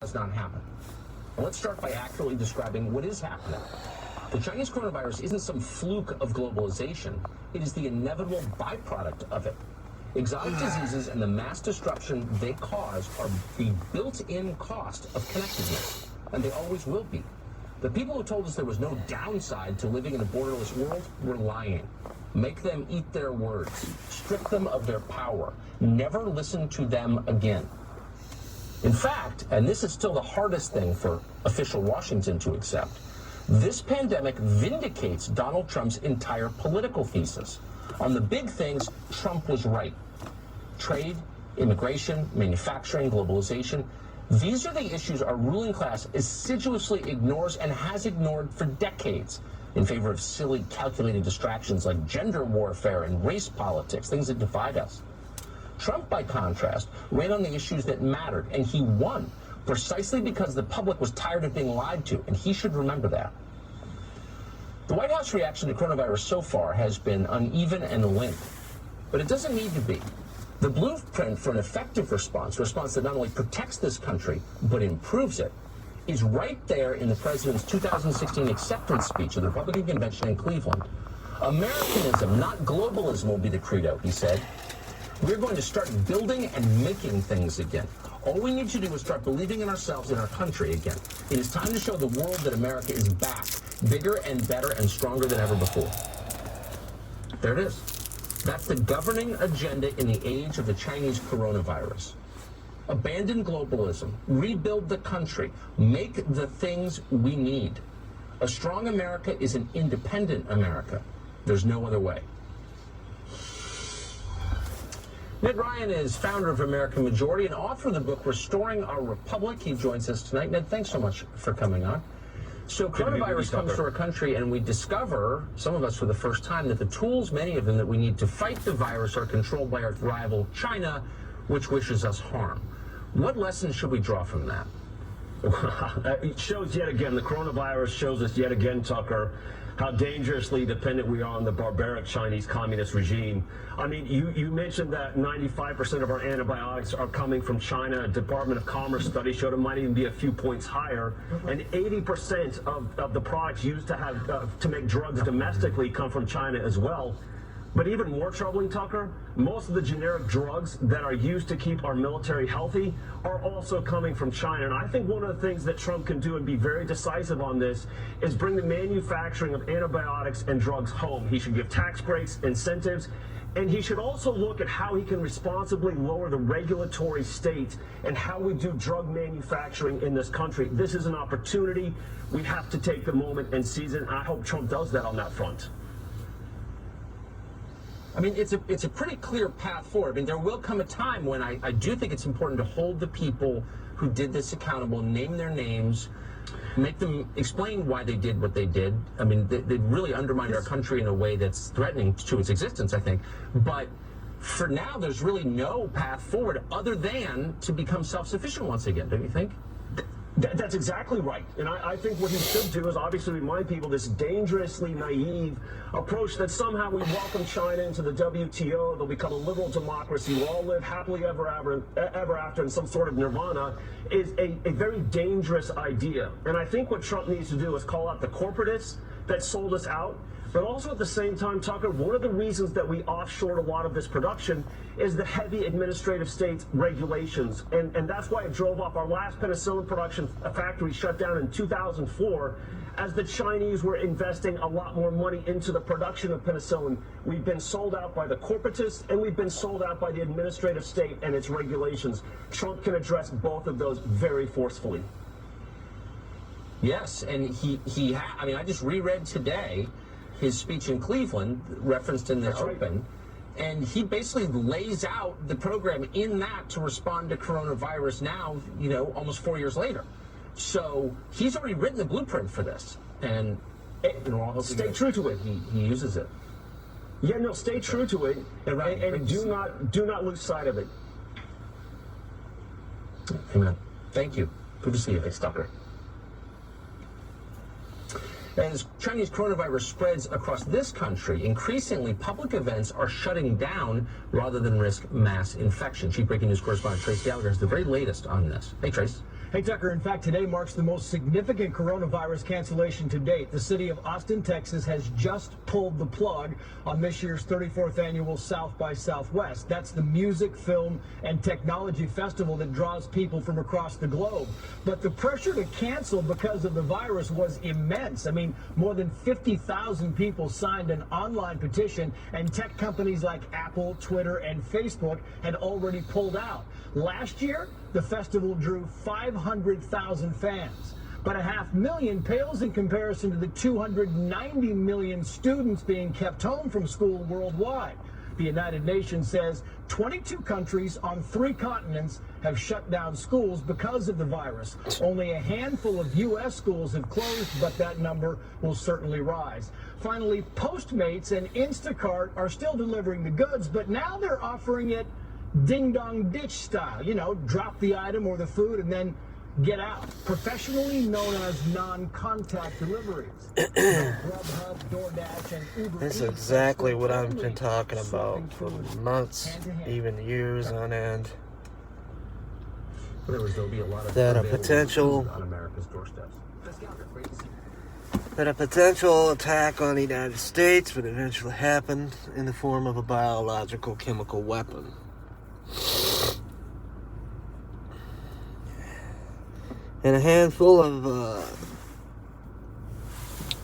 does not happen. And let's start by accurately describing what is happening. The Chinese coronavirus isn't some fluke of globalization. It is the inevitable byproduct of it. Exotic diseases and the mass disruption they cause are the built-in cost of connectedness, and they always will be. The people who told us there was no downside to living in a borderless world were lying. Make them eat their words. Strip them of their power. Never listen to them again. In fact, and this is still the hardest thing for official Washington to accept, this pandemic vindicates Donald Trump's entire political thesis. On the big things, Trump was right. Trade, immigration, manufacturing, globalization. These are the issues our ruling class assiduously ignores and has ignored for decades in favor of silly, calculated distractions like gender warfare and race politics, things that divide us. Trump, by contrast, ran on the issues that mattered, and he won precisely because the public was tired of being lied to, and he should remember that. The White House reaction to coronavirus so far has been uneven and limp, but it doesn't need to be. The blueprint for an effective response that not only protects this country, but improves it, is right there in the president's 2016 acceptance speech of the Republican convention in Cleveland. Americanism, not globalism, will be the credo, he said. We're going to start building and making things again. All we need to do is start believing in ourselves and our country again. It is time to show the world that America is back, bigger and better and stronger than ever before. There it is. That's the governing agenda in the age of the Chinese coronavirus. Abandon globalism, rebuild the country, make the things we need. A strong America is an independent America. There's no other way. Ned Ryan is founder of American Majority and author of the book Restoring Our Republic. He joins us tonight. Ned, thanks so much for coming on. So coronavirus comes to our country, and we discover, some of us for the first time, that the tools, many of them, that we need to fight the virus are controlled by our rival China, which wishes us harm. What lessons should we draw from that? It shows yet again, the coronavirus shows us yet again, Tucker, how dangerously dependent we are on the barbaric Chinese communist regime. I mean, you mentioned that 95% of our antibiotics are coming from China. A Department of Commerce study showed it might even be a few points higher. And 80% of the products used to make drugs domestically come from China as well. But even more troubling, Tucker, most of the generic drugs that are used to keep our military healthy are also coming from China. And I think one of the things that Trump can do and be very decisive on this is bring the manufacturing of antibiotics and drugs home. He should give tax breaks, incentives, and he should also look at how he can responsibly lower the regulatory state and how we do drug manufacturing in this country. This is an opportunity. We have to take the moment and seize it. And I hope Trump does that on that front. I mean, it's a pretty clear path forward. I mean, there will come a time when I do think it's important to hold the people who did this accountable, name their names, make them explain why they did what they did. I mean, they really undermined our country in a way that's threatening to its existence, I think. But for now, there's really no path forward other than to become self-sufficient once again, don't you think? That's exactly right. And I think what he should do is obviously remind people this dangerously naive approach that somehow we welcome China into the WTO, they'll become a liberal democracy, we'll all live happily ever after in some sort of nirvana, is a very dangerous idea. And I think what Trump needs to do is call out the corporatists that sold us out. But also at the same time, Tucker, one of the reasons that we offshored a lot of this production is the heavy administrative state regulations. And that's why it drove up our last penicillin production factory shut down in 2004, as the Chinese were investing a lot more money into the production of penicillin. We've been sold out by the corporatists, and we've been sold out by the administrative state and its regulations. Trump can address both of those very forcefully. Yes, and I mean, I just reread today his speech in Cleveland, referenced in the open, and he basically lays out the program in that to respond to coronavirus now, you know, almost 4 years later. So he's already written the blueprint for this, and stay true to it. He uses it. Yeah, no, stay true to it, and do not lose sight of it. Amen. Thank you. Good to see you. Thanks, Tucker. As Chinese coronavirus spreads across this country, increasingly public events are shutting down rather than risk mass infection. Chief Breaking News correspondent Trace Gallagher has the very latest on this. Hey, Trace. Hey, Tucker, in fact, today marks the most significant coronavirus cancellation to date. The city of Austin, Texas has just pulled the plug on this year's 34th annual South by Southwest. That's the music, film, and technology festival that draws people from across the globe. But the pressure to cancel because of the virus was immense. I mean, more than 50,000 people signed an online petition, and tech companies like Apple, Twitter, and Facebook had already pulled out. Last year, the festival drew 500,000 fans, but 500,000 pales in comparison to the 290 million students being kept home from school worldwide. The United Nations says 22 countries on 3 continents have shut down schools because of the virus. Only a handful of U.S. schools have closed, but that number will certainly rise. Finally, Postmates and Instacart are still delivering the goods, but now they're offering it ding-dong ditch style. You know, drop the item or the food and then get out. Professionally known as non-contact deliveries. Grubhub, DoorDash, and Uber That's Eats exactly what I've totally been talking serving about for food months, hand to hand. even years on end. There'll be a lot of That a available potential- food on America's doorsteps. That a potential attack on the United States would eventually happen in the form of a biological chemical weapon. And a handful of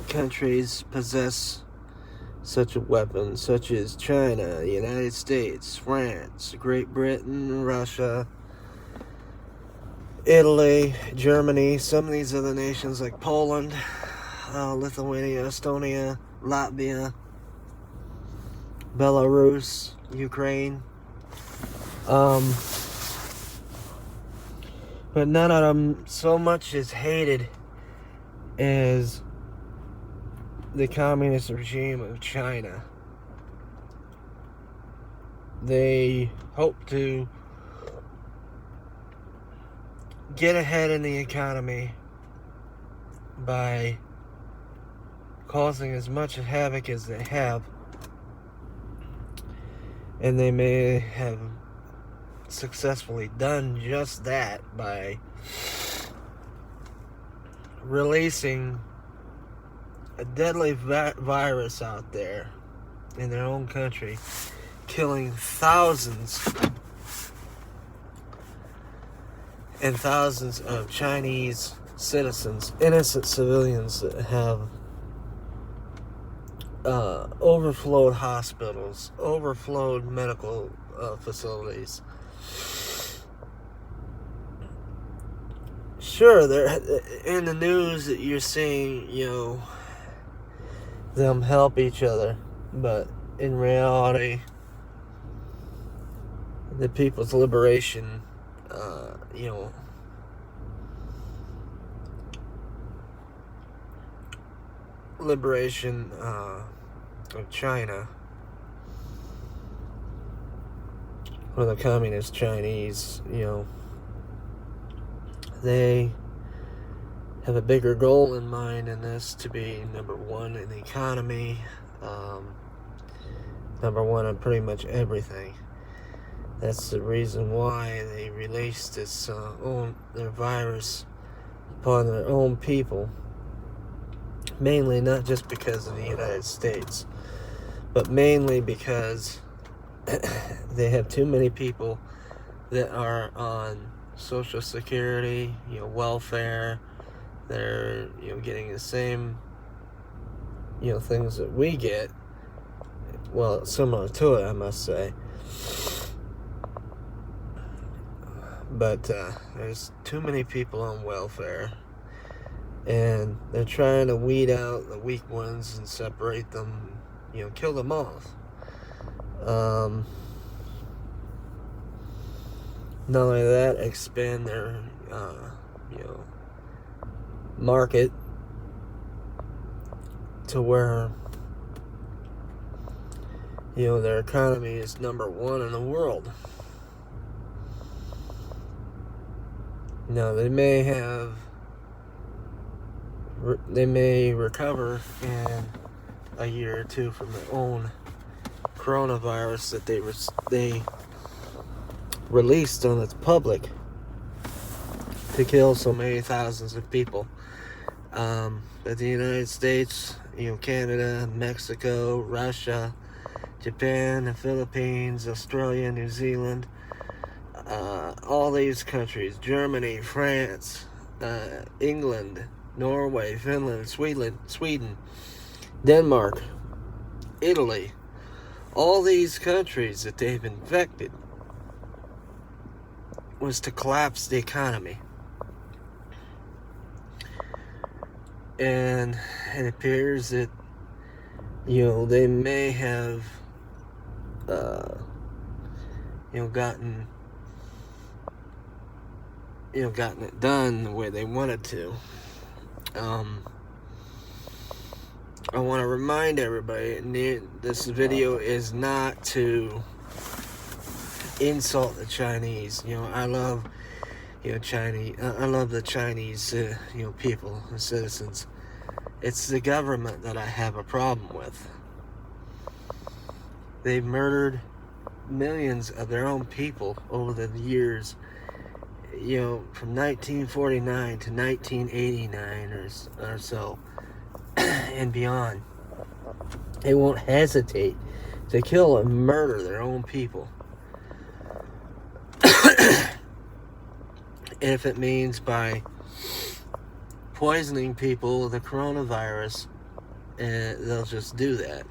countries possess such a weapon, such as China, the United States, France, Great Britain, Russia, Italy, Germany, some of these other nations like Poland, Lithuania, Estonia, Latvia, Belarus, Ukraine. But none of them so much is hated as the communist regime of China. They hope to get ahead in the economy by causing as much havoc as they have, and they may have successfully done just that by releasing a deadly virus out there in their own country, killing thousands and thousands of Chinese citizens, innocent civilians that have overflowed hospitals, overflowed medical facilities. Sure, they're in the news that you're seeing, you know, them help each other, but in reality, the People's Liberation, liberation of China, or the Communist Chinese, they have a bigger goal in mind in this, to be number one in the economy, number one on pretty much everything. That's the reason why they released this their virus upon their own people, mainly not just because of the United States, but mainly because they have too many people that are on Social Security, welfare. They're, getting the same, things that we get. Well, similar to it, I must say. But there's too many people on welfare, and they're trying to weed out the weak ones and separate them, kill them off. Not only that, expand their, market to where, their economy is number one in the world. Now, they may recover in a year or two from their own coronavirus that they released on its public to kill so many thousands of people. But the United States, Canada, Mexico, Russia, Japan, the Philippines, Australia, New Zealand, all these countries, Germany, France, England, Norway, Finland, Sweden, Denmark, Italy, all these countries that they've infected was to collapse the economy. And it appears that, they may have, gotten it done the way they wanted to. I want to remind everybody, this video is not to insult the Chinese. I love, I love the Chinese, people and citizens. It's the government that I have a problem with. They've murdered millions of their own people over the years, from 1949 to 1989 or so and beyond. They won't hesitate to kill and murder their own people. If it means by poisoning people with the coronavirus, they'll just do that.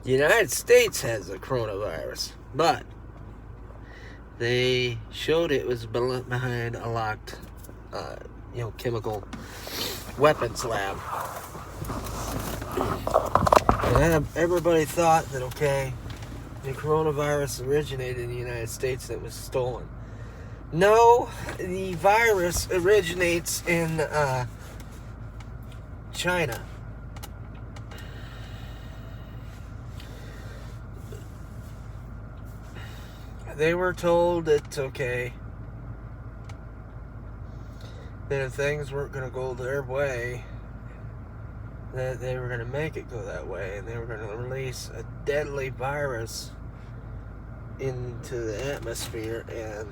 The United States has the coronavirus, but they showed it was behind a locked, chemical weapons lab. And everybody thought that, the coronavirus originated in the United States and it was stolen. No, the virus originates in China. They were told that, that if things weren't going to go their way, that they were going to make it go that way, and they were going to release a deadly virus into the atmosphere, and,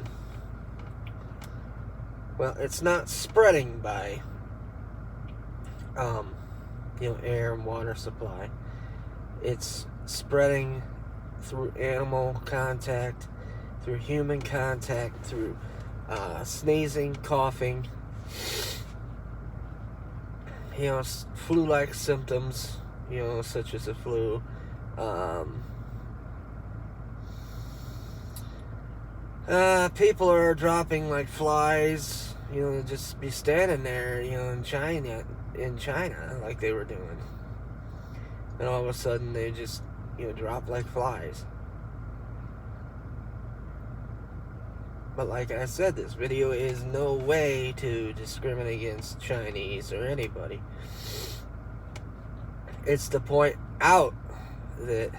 well, it's not spreading by, air and water supply. It's spreading through animal contact, through human contact, through sneezing, coughing, flu-like symptoms, such as the flu. People are dropping like flies, just be standing there, in China, like they were doing. And all of a sudden they just, drop like flies. But like I said, this video is no way to discriminate against Chinese or anybody. It's to point out that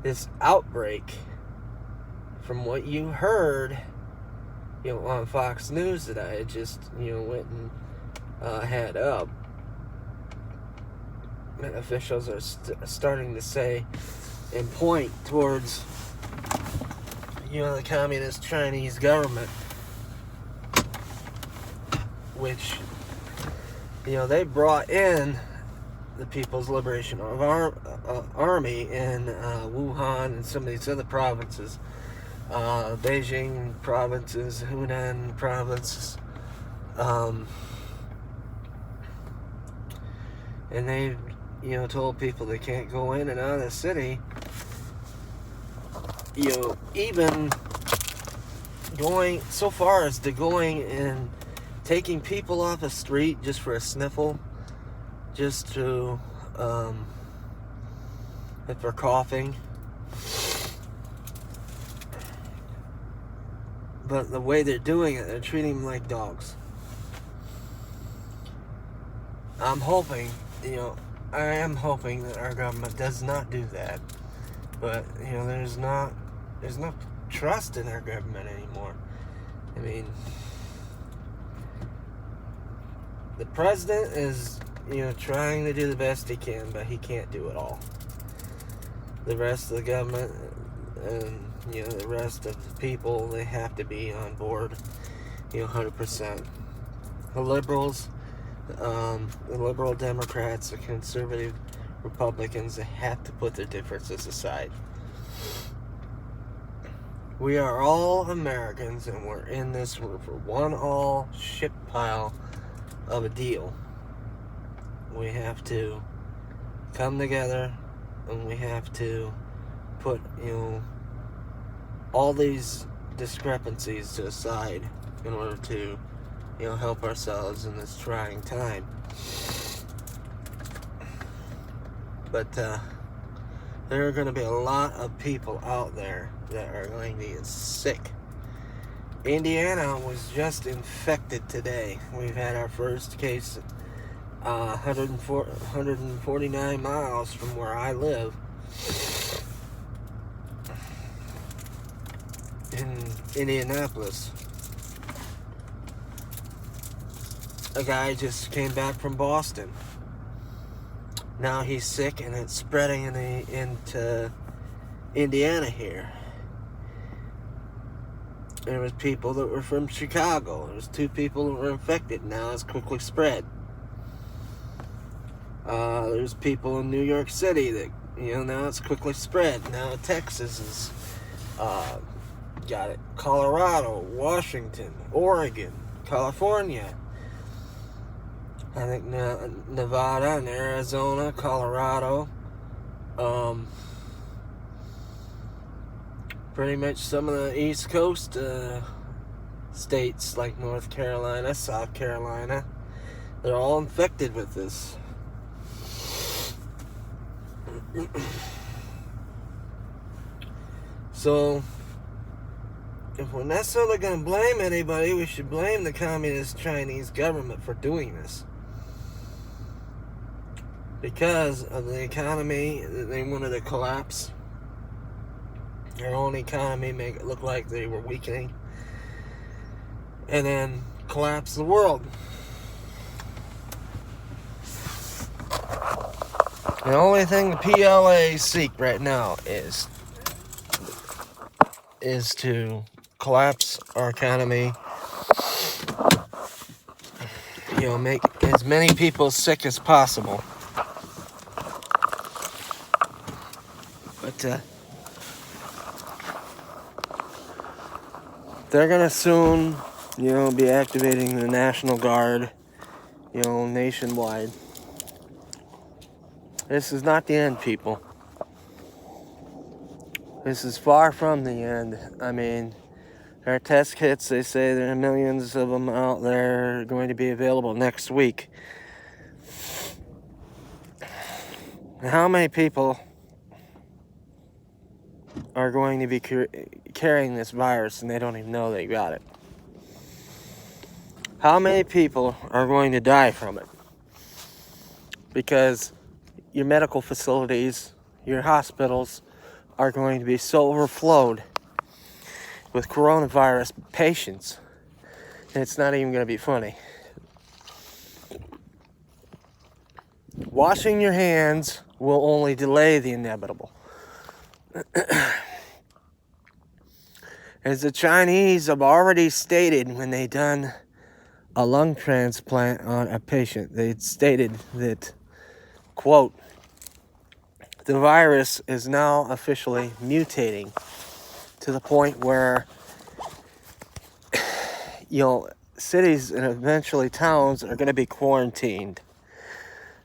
this outbreak, from what you heard, on Fox News that I had just, went and had up, officials are starting to say and point towards, the communist Chinese government, which, they brought in the People's Liberation Army in Wuhan and some of these other provinces, Beijing provinces, Hunan provinces, and they, told people they can't go in and out of the city. Even going so far as to going and taking people off the street just for a sniffle, just to, if they're coughing. But the way they're doing it, they're treating them like dogs. I'm hoping, I am hoping that our government does not do that. But, there's no trust in our government anymore. I mean, the president is, trying to do the best he can, but he can't do it all. The rest of the government and, the rest of the people, they have to be on board, 100%. The liberals, the liberal Democrats, the conservative Republicans, they have to put their differences aside. We are all Americans, and we're in this for one all shit pile of a deal. We have to come together, and we have to put, all these discrepancies to the side in order to, help ourselves in this trying time. But there are going to be a lot of people out there that are going to get sick. Indiana was just infected today. We've had our first case 149 miles from where I live in Indianapolis. A guy just came back from Boston. Now he's sick, and it's spreading into Indiana here. There was people that were from Chicago. There was 2 people that were infected. Now it's quickly spread. There's people in New York City that, now it's quickly spread. Now Texas is got it. Colorado, Washington, Oregon, California. I think Nevada and Arizona, Colorado, pretty much some of the East Coast states like North Carolina, South Carolina, they're all infected with this. So, if we're necessarily going to blame anybody, we should blame the Communist Chinese government for doing this. Because of the economy, they wanted to collapse their own economy, make it look like they were weakening, and then collapse the world. The only thing the PLA seek right now is to collapse our economy, make as many people sick as possible. But they're gonna soon, be activating the National Guard, nationwide. This is not the end, people. This is far from the end. I mean, our test kits, they say there are millions of them out there going to be available next week. How many people are going to be carrying this virus and they don't even know they got it? How many people are going to die from it? Because your medical facilities, your hospitals are going to be so overflowed with coronavirus patients, and it's not even going to be funny. Washing your hands will only delay the inevitable. As the Chinese have already stated when they done a lung transplant on a patient, they stated that, quote, the virus is now officially mutating to the point where, cities and eventually towns are going to be quarantined.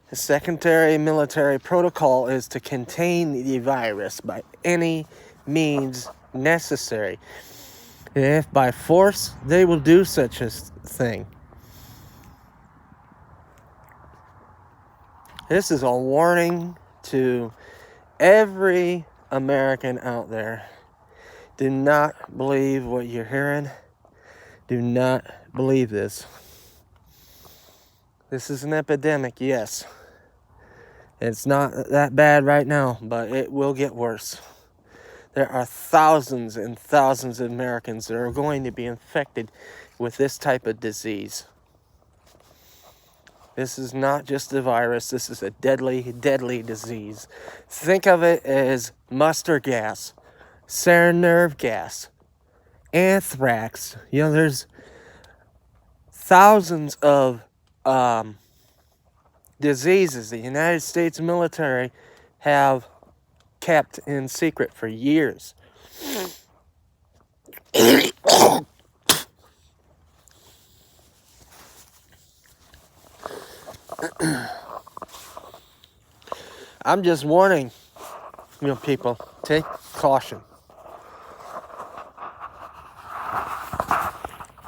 The secondary military protocol is to contain the virus by any means necessary. And if by force, they will do such a thing. This is a warning to every American out there. Do not believe what you're hearing. Do not believe this. This is an epidemic, yes. It's not that bad right now, but it will get worse. There are thousands and thousands of Americans that are going to be infected with this type of disease. This is not just a virus. This is a deadly, deadly disease. Think of it as mustard gas. sarin nerve gas, anthrax. You know, there's thousands of diseases the United States military have kept in secret for years. I'm just warning, people, take caution.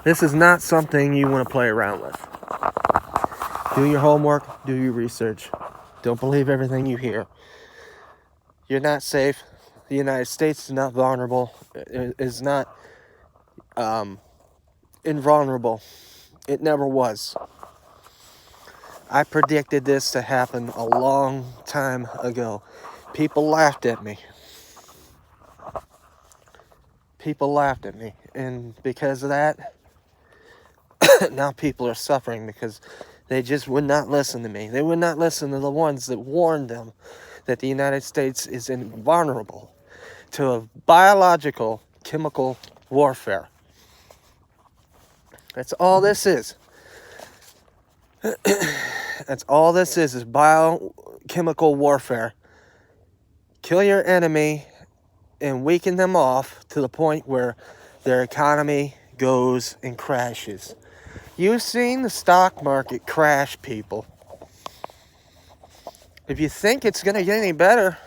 This is not something you want to play around with. Do your homework, do your research. Don't believe everything you hear. You're not safe. The United States is not vulnerable. It is not invulnerable. It never was. I predicted this to happen a long time ago. People laughed at me. And because of that, now people are suffering because they just would not listen to me. They would not listen to the ones that warned them that the United States is invulnerable to a biological, chemical warfare. That's all this is. That's all this is biochemical warfare. Kill your enemy and weaken them off to the point where their economy goes and crashes. You've seen the stock market crash, people. If you think it's going to get any better,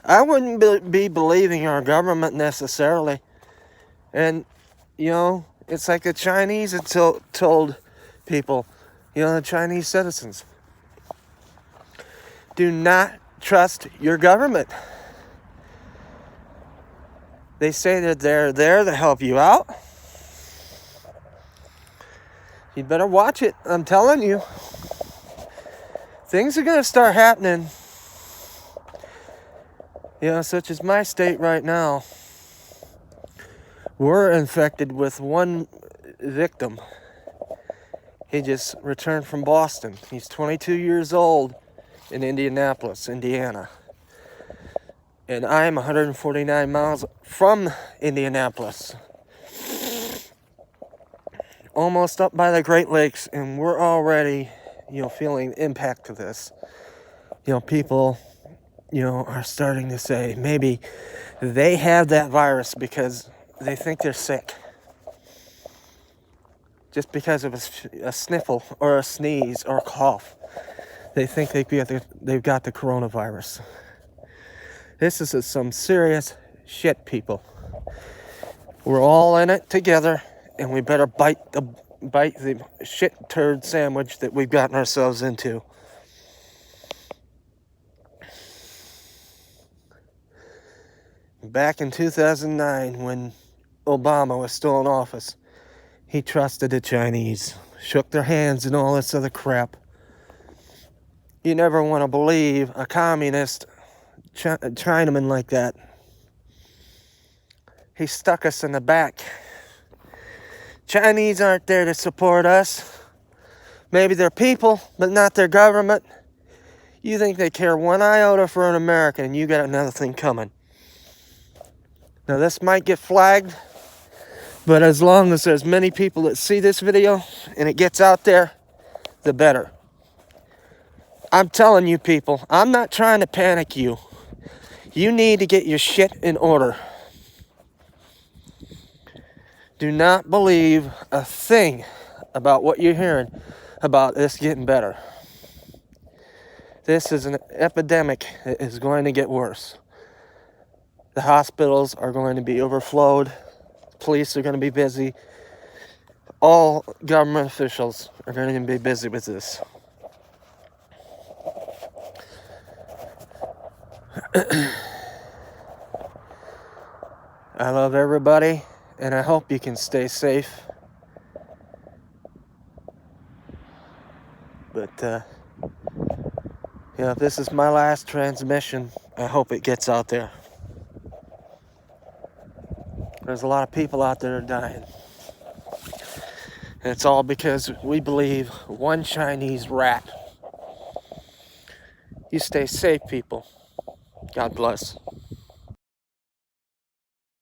I wouldn't be believing our government necessarily. And, it's like the Chinese had told people, the Chinese citizens, do not trust your government. They say that they're there to help you out. You better watch it. I'm telling you. Things are going to start happening. Such as my state right now. We're infected with one victim. He just returned from Boston. He's 22 years old in Indianapolis, Indiana. And I'm 149 miles from Indianapolis. Almost up by the Great Lakes, and we're already, feeling the impact of this. People, are starting to say maybe they have that virus because they think they're sick. Just because of a sniffle or a sneeze or a cough, they think they've got the coronavirus. This is some serious shit, people. We're all in it together, and we better bite the shit turd sandwich that we've gotten ourselves into. Back in 2009, when Obama was still in office, he trusted the Chinese, shook their hands and all this other crap. You never want to believe a communist Chinaman like that. He stuck us in the back. Chinese aren't there to support us. Maybe they're people, but not their government. You think they care one iota for an American, and you got another thing coming. Now this might get flagged, but as long as there's many people that see this video and it gets out there, the better. I'm telling you, people, I'm not trying to panic you. You need to get your shit in order. Do not believe a thing about what you're hearing about this getting better. This is an epidemic that is going to get worse. The hospitals are going to be overflowed. Police are going to be busy. All government officials are going to be busy with this. I love everybody, and I hope you can stay safe. But, if this is my last transmission, I hope it gets out there. There's a lot of people out there dying. And it's all because we believe one Chinese rat. You stay safe, people. God bless.